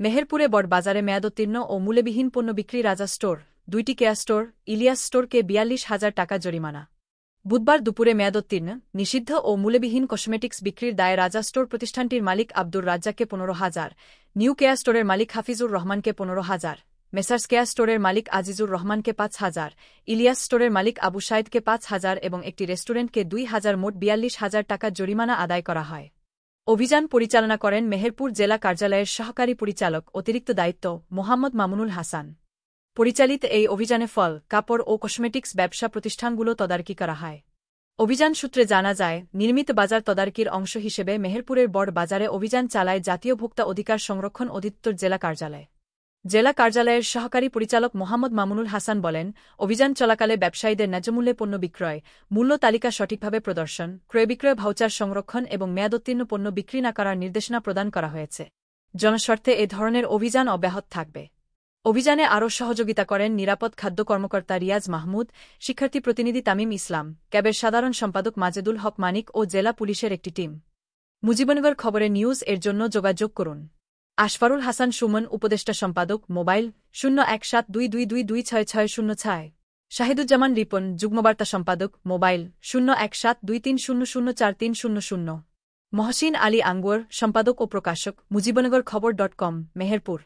মেহেরপুরে বড়বাজারে মেয়াদোত্তীর্ণ ও মূল্যবিহীন পণ্য বিক্রি রাজা স্টোর, 2টি কেয়া স্টোর, ইলিয়াস স্টোরকে 42,000 টাকা জরিমানা। বুধবার দুপুরে মেয়াদোত্তীর্ণ, নিষিদ্ধ ও মূল্যবিহীন কসমেটিক্স বিক্রির দায়ে রাজা স্টোর প্রতিষ্ঠানটির মালিক আব্দুর রাজ্জাককে 15,000, নিউ কেয়া স্টোরের মালিক হাফিজুর রহমানকে 15,000, মেসার্স কেয়া স্টোরের মালিক আজিজুর রহমানকে 5,000, ইলিয়াস স্টোরের মালিক আবু সাইদকে 5,000 এবং একটি রেস্টুরেন্টকে 2,000 মোট 42,000 টাকা জরিমানা আদায় করা হয়। অভিযান পরিচালনা করেন মেহেরপুর জেলা কার্যালয়ের সহকারী পরিচালক অতিরিক্ত দায়িত্ব মোহাম্মদ মামুনুল হাসান। পরিচালিত এই অভিযানে ফল, কাপড় ও কসমেটিক্স ব্যবসা প্রতিষ্ঠানগুলো তদারকি করা হয়। অভিযান সূত্রে জানা যায়, নির্মিত বাজার তদারকির অংশ হিসেবে মেহেরপুরের বড় বাজারে অভিযান চালায় জাতীয় ভোক্তা অধিকার সংরক্ষণ অধিদপ্তর জেলা কার্যালয়। জেলা কার্যালয়ের সহকারী পরিচালক মোহাম্মদ মামুনুল হাসান বলেন, অভিযান চলাকালে ব্যবসায়ীদের ন্যায্যমূল্যে পণ্য বিক্রয়, মূল্য তালিকা সঠিকভাবে প্রদর্শন, ক্রয়-বিক্রয় ভাউচার সংরক্ষণ এবং মেয়াদোত্তীর্ণ পণ্য বিক্রি না করার নির্দেশনা প্রদান করা হয়েছে। জনস্বার্থে এ ধরনের অভিযান অব্যাহত থাকবে। অভিযানে আরও সহযোগিতা করেন নিরাপদ খাদ্য কর্মকর্তা রিয়াজ মাহমুদ, শিক্ষার্থী প্রতিনিধি তামিম ইসলাম, ক্যাবের সাধারণ সম্পাদক মাজেদুল হক মানিক ও জেলা পুলিশের একটি টিম। মুজিবনগর খবরে নিউজ এর জন্য যোগাযোগ করুন। আশফারুল হাসান সুমন, উপদেষ্টা সম্পাদক, মোবাইল 017222266606। শাহিদুজ্জামান রিপন, যুগ্মবার্তা সম্পাদক, মোবাইল 017230043000। মহসিন আলী আঙ্গুর, সম্পাদক ও প্রকাশক, মুজিবনগর খবর.com, মেহেরপুর।